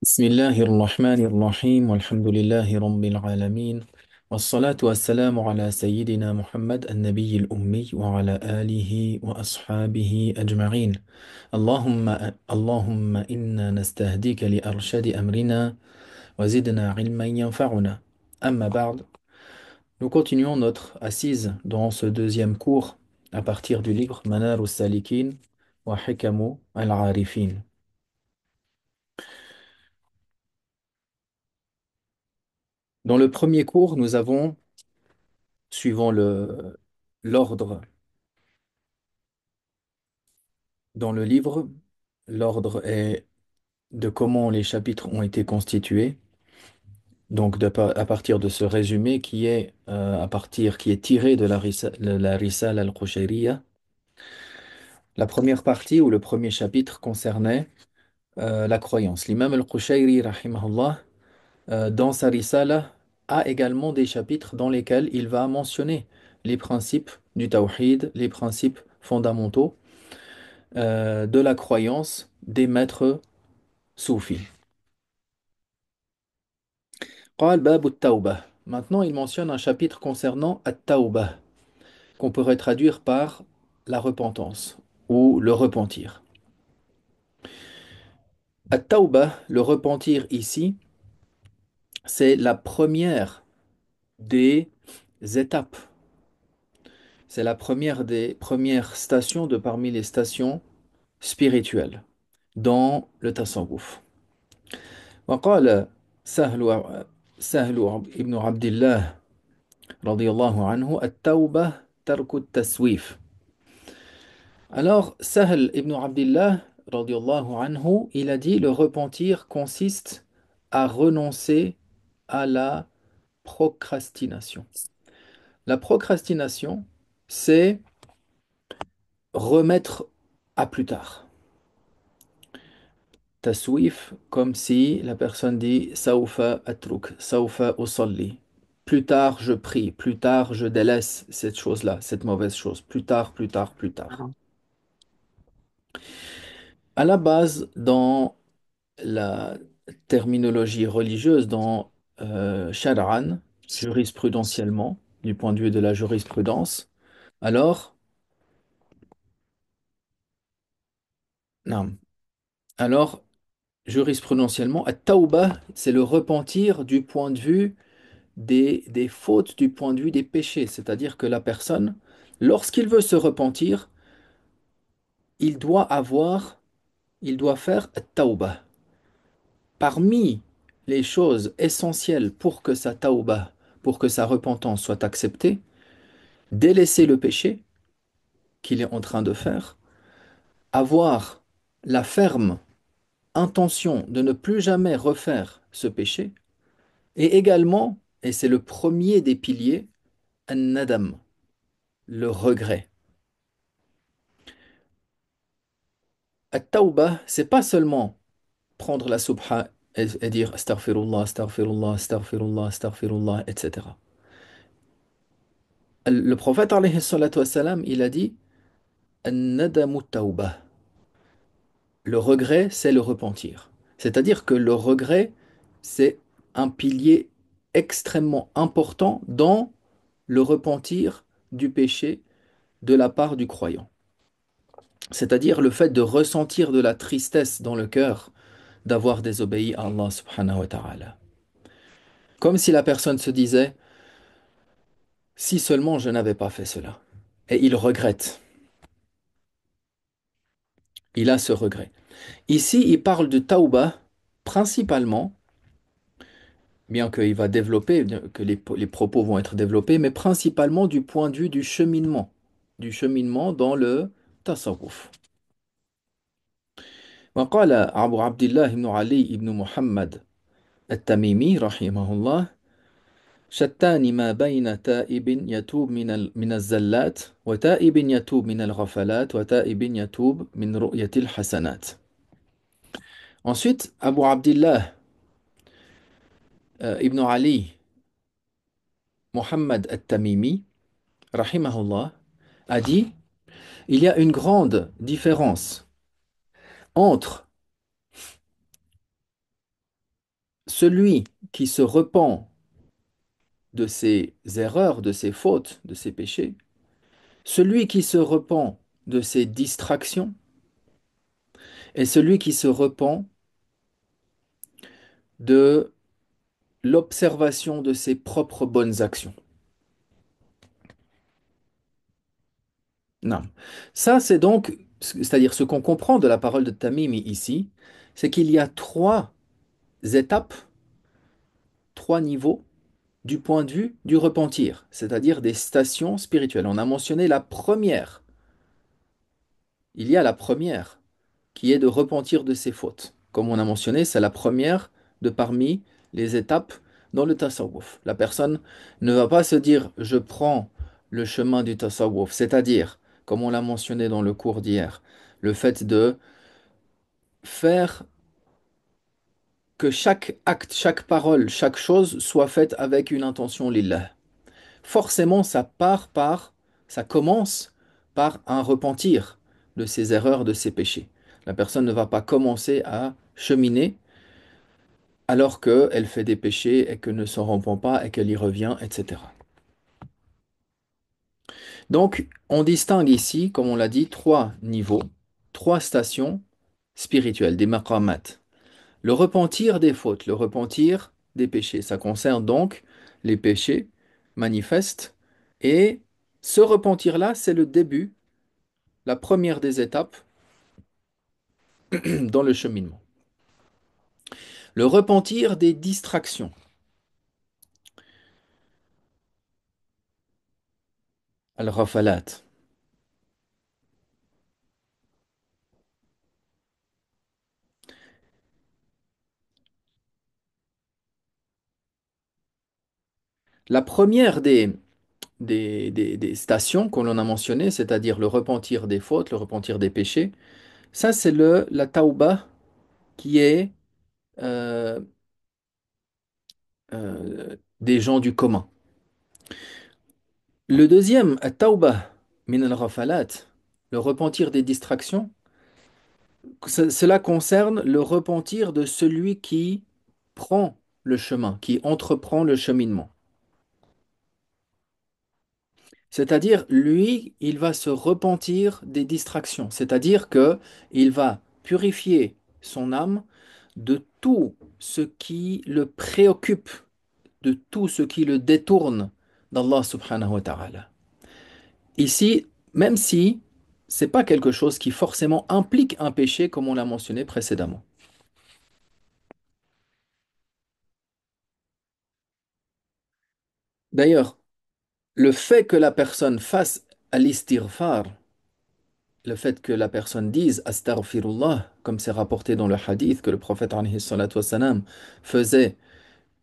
بسم الله الرحمن الرحيم والحمد لله رب العالمين والصلاة والسلام على سيدنا محمد النبي الأمي وعلى آله وأصحابه أجمعين. اللهم إنا نستهديك لأرشاد أمرنا وزدنا علما ينفعنا. أما بعد, nous continuons notre assise dans ce deuxième cours à partir du livre Manar al-Salikin wa Hikamu al-Arifin. Dans le premier cours, nous avons suivant l'ordre dans le livre. L'ordre est de comment les chapitres ont été constitués. Donc à partir de ce résumé qui est tiré de la Risale al-Qushayriya. La première partie ou le premier chapitre concernait la croyance. L'imam al-Qushayri, rahimahullah, dans sa Risala, a également des chapitres dans lesquels il va mentionner les principes du tawhid, les principes fondamentaux de la croyance des maîtres soufis. قال باب التوبة. Maintenant, il mentionne un chapitre concernant at-tawbah, qu'on pourrait traduire par la repentance ou le repentir. At-tawbah, le repentir ici, c'est la première des étapes. C'est la première des premières stations de parmi les stations spirituelles dans le tasawwuf. وقال سهل سهل ابن عبد الله رضي الله عنه التوبة ترك التسويف. Alors, Sahl ibn Abdillah, radiallahu anhu, il a dit, le repentir consiste à renoncer à la procrastination. La procrastination, c'est remettre à plus tard. Taswif, comme si la personne dit Sawfa atruk, Sawfa usalli. Plus tard, je prie, plus tard, je délaisse cette chose-là, cette mauvaise chose. Plus tard, plus tard, plus tard. À la base, dans la terminologie religieuse, dans Shar'an, jurisprudentiellement, du point de vue de la jurisprudence, alors, non, alors jurisprudentiellement, at-tawbah, c'est le repentir du point de vue des fautes, du point de vue des péchés. C'est-à-dire que la personne, lorsqu'il veut se repentir, il doit avoir, il doit faire at-tawbah. Parmi les choses essentielles pour que sa tawbah, pour que sa repentance soit acceptée, délaisser le péché qu'il est en train de faire, avoir la ferme intention de ne plus jamais refaire ce péché, et également, et c'est le premier des piliers, an-nadam, le regret. At-tawbah, c'est pas seulement prendre la subha et dire astaghfirullah, astaghfirullah, astaghfirullah, astaghfirullah, etc. Le prophète, alayhi salatu wassalam, il a dit an-nadamu tawbah. Le regret, c'est le repentir. C'est-à-dire que le regret, c'est un pilier extrêmement important dans le repentir du péché de la part du croyant. C'est-à-dire le fait de ressentir de la tristesse dans le cœur d'avoir désobéi à Allah subhanahu wa ta'ala. Comme si la personne se disait, si seulement je n'avais pas fait cela. Et il regrette. Il a ce regret. Ici, il parle de tauba principalement, bien qu'il va développer, que les propos vont être développés, mais principalement du point de vue du cheminement dans le tasawwuf. وقال أبو عبد الله بن علي بن محمد التميمي رحمه الله شتان ما بين تائب يتوب من الزلات وتائب يتوب من الغفلات وتائب يتوب من رؤية الحسنات. Ensuite, Abu Abdillah ibn Ali Muhammad al-Tamimi, rahimahullah, a dit, il y a une grande différence entre celui qui se repent de ses erreurs, de ses fautes, de ses péchés, celui qui se repent de ses distractions, et celui qui se repent de l'observation de ses propres bonnes actions. Non. Ça, c'est donc, c'est-à-dire ce qu'on comprend de la parole de Tamimi ici, c'est qu'il y a trois étapes, trois niveaux du point de vue du repentir, c'est-à-dire des stations spirituelles. On a mentionné la première. Il y a la première, qui est de repentir de ses fautes. Comme on a mentionné, c'est la première de parmi les étapes dans le tasawwuf. La personne ne va pas se dire je prends le chemin du tasawwuf, c'est-à-dire, comme on l'a mentionné dans le cours d'hier, le fait de faire que chaque acte, chaque parole, chaque chose soit faite avec une intention lillah. Forcément, ça commence par un repentir de ses erreurs, de ses péchés. La personne ne va pas commencer à cheminer alors qu'elle fait des péchés et que ne s'en repent pas et qu'elle y revient, etc. Donc, on distingue ici, comme on l'a dit, trois niveaux, trois stations spirituelles, des maqamat. Le repentir des fautes, le repentir des péchés, ça concerne donc les péchés manifestes et ce repentir-là, c'est le début, la première des étapes dans le cheminement. Le repentir des distractions. Al-Ghafalat. La première des stations qu'on en a mentionnées, c'est-à-dire le repentir des fautes, le repentir des péchés, ça c'est la tauba qui est euh, des gens du commun. Le deuxième, at-tauba min al-ghafalat, le repentir des distractions, cela concerne le repentir de celui qui prend le chemin, qui entreprend le cheminement. C'est-à-dire, lui, il va se repentir des distractions. C'est-à-dire que il va purifier son âme de tout ce qui le préoccupe, de tout ce qui le détourne d'Allah subhanahu wa ta'ala. Ici, même si c'est pas quelque chose qui forcément implique un péché, comme on l'a mentionné précédemment. D'ailleurs, le fait que la personne fasse al-istighfar, le fait que la personne dise astaghfirullah, comme c'est rapporté dans le hadith que le prophète alayhi salatu wassalam, faisait,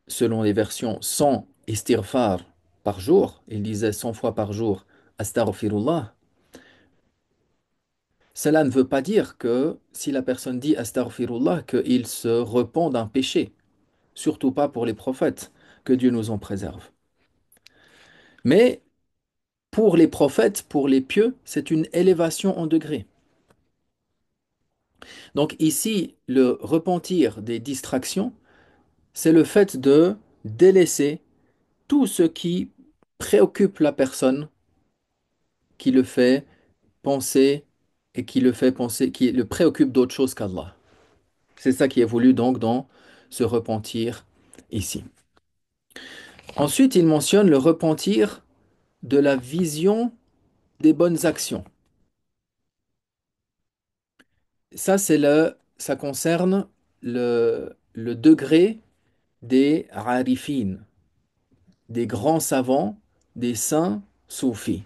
selon les versions, 100 istighfar par jour, il disait 100 fois par jour astaghfirullah, cela ne veut pas dire que si la personne dit astaghfirullah, qu'il se repent d'un péché, surtout pas pour les prophètes, que Dieu nous en préserve. Mais pour les prophètes, pour les pieux, c'est une élévation en degrés. Donc ici, le repentir des distractions, c'est le fait de délaisser tout ce qui préoccupe la personne, qui le fait penser et qui le fait penser, qui le préoccupe d'autre chose qu'Allah. C'est ça qui est voulu donc dans ce repentir ici. Ensuite, il mentionne le repentir de la vision des bonnes actions. Ça concerne le degré des arifin, des grands savants, des saints soufis.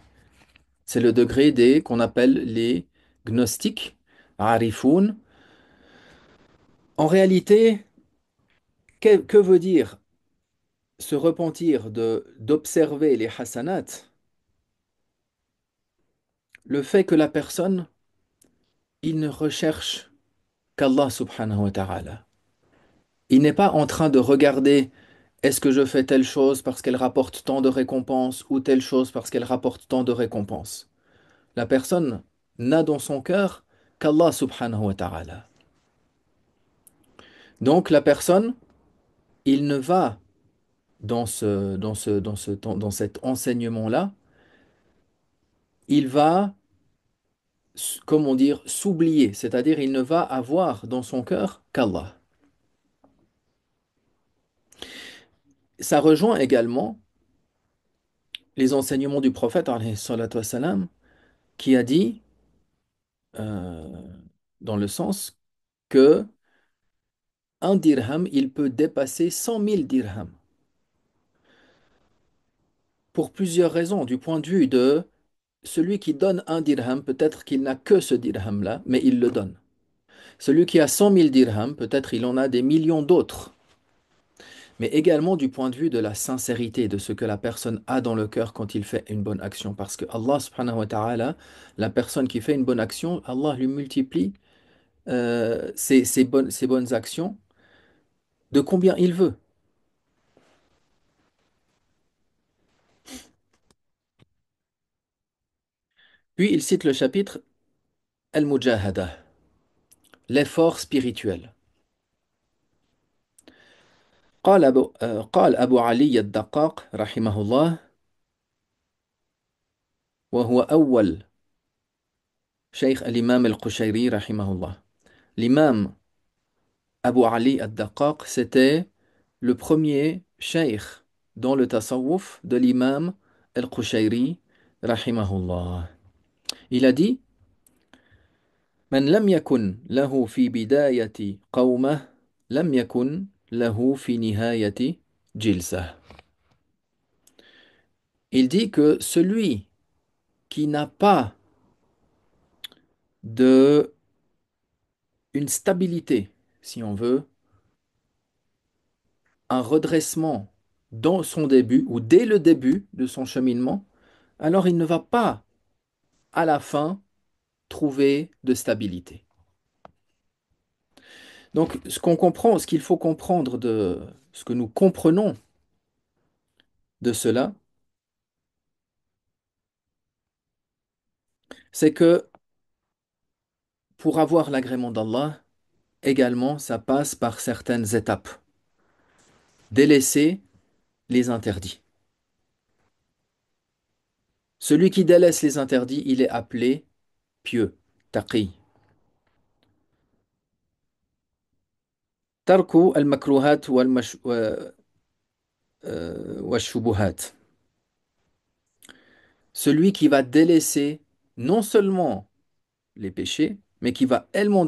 C'est le degré des qu'on appelle les gnostiques, arifoun. En réalité, que veut dire se repentir d'observer les hasanats? Le fait que la personne, il ne recherche qu'Allah subhanahu wa ta'ala. Il n'est pas en train de regarder est-ce que je fais telle chose parce qu'elle rapporte tant de récompenses ou telle chose parce qu'elle rapporte tant de récompenses. La personne n'a dans son cœur qu'Allah subhanahu wa ta'ala. Donc la personne, il ne va dans cet enseignement-là, il va, comment dire, s'oublier, c'est-à-dire il ne va avoir dans son cœur qu'Allah. Ça rejoint également les enseignements du prophète, alayhi salatu wassalam, qui a dit, euh, dans le sens que un dirham, il peut dépasser 100 000 dirhams, pour plusieurs raisons. Du point de vue de celui qui donne un dirham, peut-être qu'il n'a que ce dirham-là, mais il le donne. Celui qui a 100 000 dirhams, peut-être il en a des millions d'autres. Mais également du point de vue de la sincérité, de ce que la personne a dans le cœur quand il fait une bonne action. Parce que Allah subhanahu wa ta'ala, la personne qui fait une bonne action, Allah lui multiplie ses bonnes actions de combien il veut. Puis il cite le chapitre Al-Mujahada, l'effort spirituel. قال أبو علي الدقاق رحمه الله وهو أول شيخ الإمام القشيري رحمه الله. L'imam Abu Ali ad-Daqqaq, c'était le premier cheikh dans le tasawwuf de l'imam al-Qushayri, rahimahullah. Il a dit: من لم يكن له في بداية قومه لم يكن له في نهاية جلسة. Il dit que celui qui n'a pas de une stabilité, si on veut, un redressement dans son début ou dès le début de son cheminement, alors il ne va pas à la fin trouver de stabilité. Donc, ce qu'on comprend, ce qu'il faut comprendre de ce que nous comprenons de cela, c'est que pour avoir l'agrément d'Allah, également, ça passe par certaines étapes. Délaisser les interdits. Celui qui délaisse les interdits, il est appelé pieux, taqi. Tarku al-makruhat wal-shubuhat. Celui qui va délaisser non seulement les péchés, mais qui va également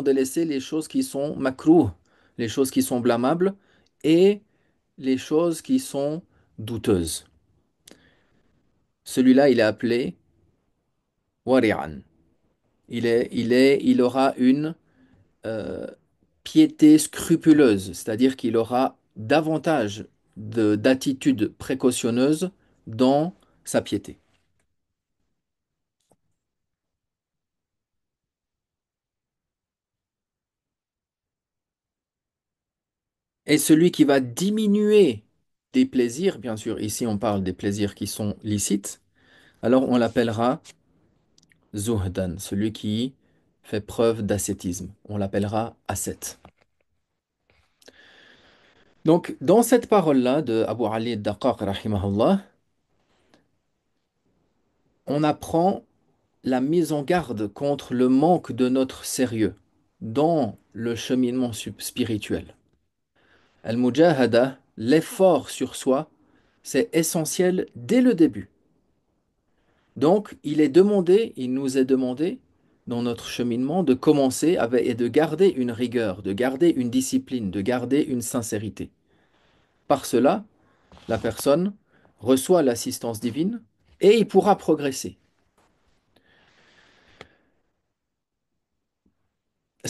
délaisser les choses qui sont makrouh, les choses qui sont blâmables et les choses qui sont douteuses. Celui-là, il est appelé wari'an. Il aura une euh, piété scrupuleuse, c'est-à-dire qu'il aura davantage d'attitude précautionneuse dans sa piété. Et celui qui va diminuer des plaisirs, bien sûr, ici on parle des plaisirs qui sont licites, alors on l'appellera zuhdan, celui qui fait preuve d'ascétisme. On l'appellera ascète. Donc, dans cette parole-là de Abu Ali al-Daqqaq, rahimahullah, on apprend la mise en garde contre le manque de notre sérieux dans le cheminement spirituel. Al-Mujahada, l'effort sur soi, c'est essentiel dès le début. Donc, il nous est demandé dans notre cheminement de commencer avec et de garder une rigueur, de garder une discipline, de garder une sincérité. Par cela, la personne reçoit l'assistance divine et il pourra progresser.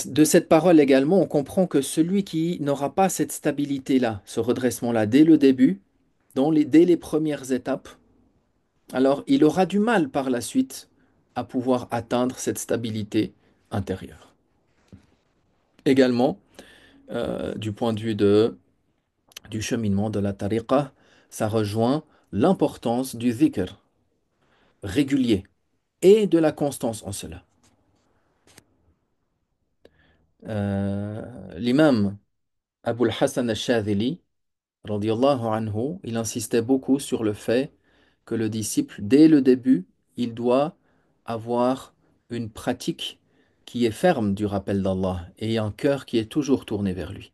De cette parole également, on comprend que celui qui n'aura pas cette stabilité-là, ce redressement-là, dès le début, dès les premières étapes, alors il aura du mal par la suite à pouvoir atteindre cette stabilité intérieure. Également, du point de vue du cheminement de la tariqa, ça rejoint l'importance du dhikr régulier et de la constance en cela. L'imam Abu al-Hassan al-Shadhili, radiyallahu anhu, il insistait beaucoup sur le fait que le disciple, dès le début, il doit avoir une pratique qui est ferme du rappel d'Allah et un cœur qui est toujours tourné vers lui,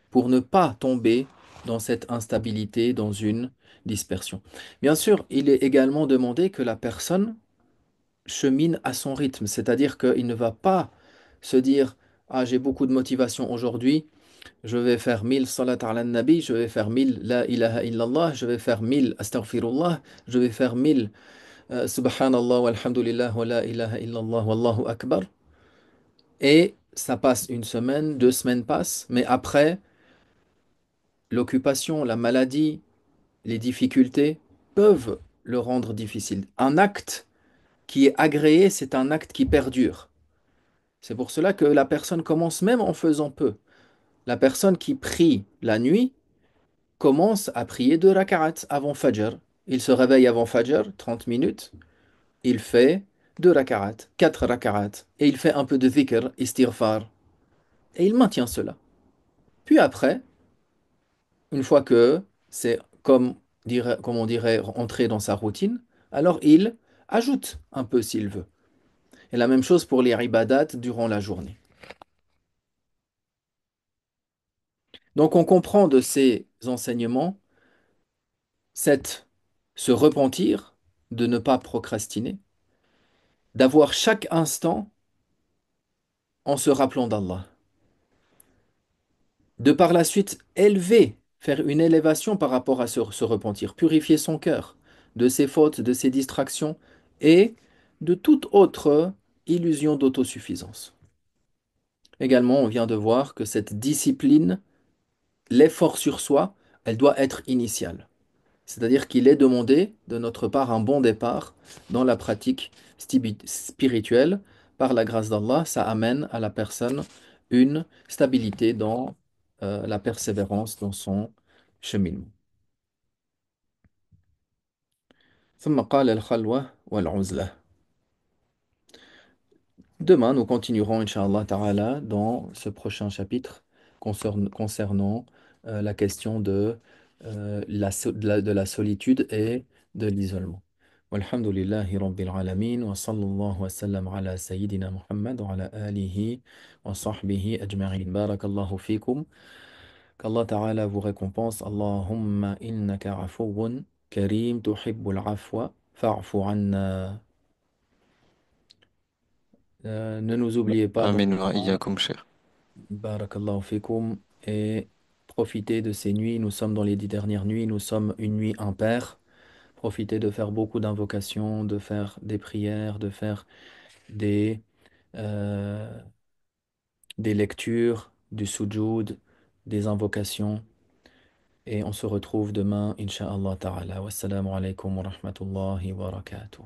pour ne pas tomber dans cette instabilité, dans une dispersion. Bien sûr, il est également demandé que la personne chemine à son rythme, c'est-à-dire qu'il ne va pas se dire, ah, j'ai beaucoup de motivation aujourd'hui, je vais faire 1000 salat ala nabi, je vais faire 1000 la ilaha illallah, je vais faire 1000 astaghfirullah, je vais faire 1000 subhanallah walhamdulillah wa la ilaha illallah wallahu akbar. Et ça passe une semaine, 2 semaines passent, mais après, l'occupation, la maladie, les difficultés peuvent le rendre difficile. Un acte qui est agréé, c'est un acte qui perdure. C'est pour cela que la personne commence même en faisant peu. La personne qui prie la nuit commence à prier 2 rak'at avant Fajr. Il se réveille avant Fajr, 30 minutes. Il fait 2 rak'at, 4 rak'at. Et il fait un peu de dhikr, istighfar. Et il maintient cela. Puis après, une fois que c'est comme on dirait, entrer dans sa routine, alors il ajoute un peu s'il veut. Et la même chose pour les ibadat durant la journée. Donc on comprend de ces enseignements cette, se repentir, de ne pas procrastiner, d'avoir chaque instant en se rappelant d'Allah. De par la suite élever, faire une élévation par rapport à se repentir, purifier son cœur de ses fautes, de ses distractions et de toute autre illusion d'autosuffisance. Également, on vient de voir que cette discipline, l'effort sur soi, elle doit être initiale. C'est-à-dire qu'il est demandé de notre part un bon départ dans la pratique spirituelle. Par la grâce d'Allah, ça amène à la personne une stabilité dans la persévérance dans son cheminement. ثم قال الخلوة والعزلة. Demain, nous continuerons, Inch'Allah Ta'ala, dans ce prochain chapitre concernant la question de la solitude et de l'isolement. Walhamdulillahi Rabbil Alamin, wa sallallahu wa sallam ala Sayyidina Muhammad wa ala alihi wa sahbihi ajma'in. Barakallahu fikum. Qu'Allah Ta'ala vous récompense. Allahumma innaka afuwun karim tuhibbul afwa fa'fu anna. Ne nous oubliez pas dans Amin le wa Coran. iyyakum, cher. Barakallahu fikum. Et profitez de ces nuits. Nous sommes dans les 10 dernières nuits. Nous sommes une nuit impaire. Profitez de faire beaucoup d'invocations, de faire des prières, de faire des, euh, des lectures, du sujoud, des invocations. Et on se retrouve demain, Inch'Allah ta'ala. Wassalamu alaikum wa rahmatullahi wa barakatuh.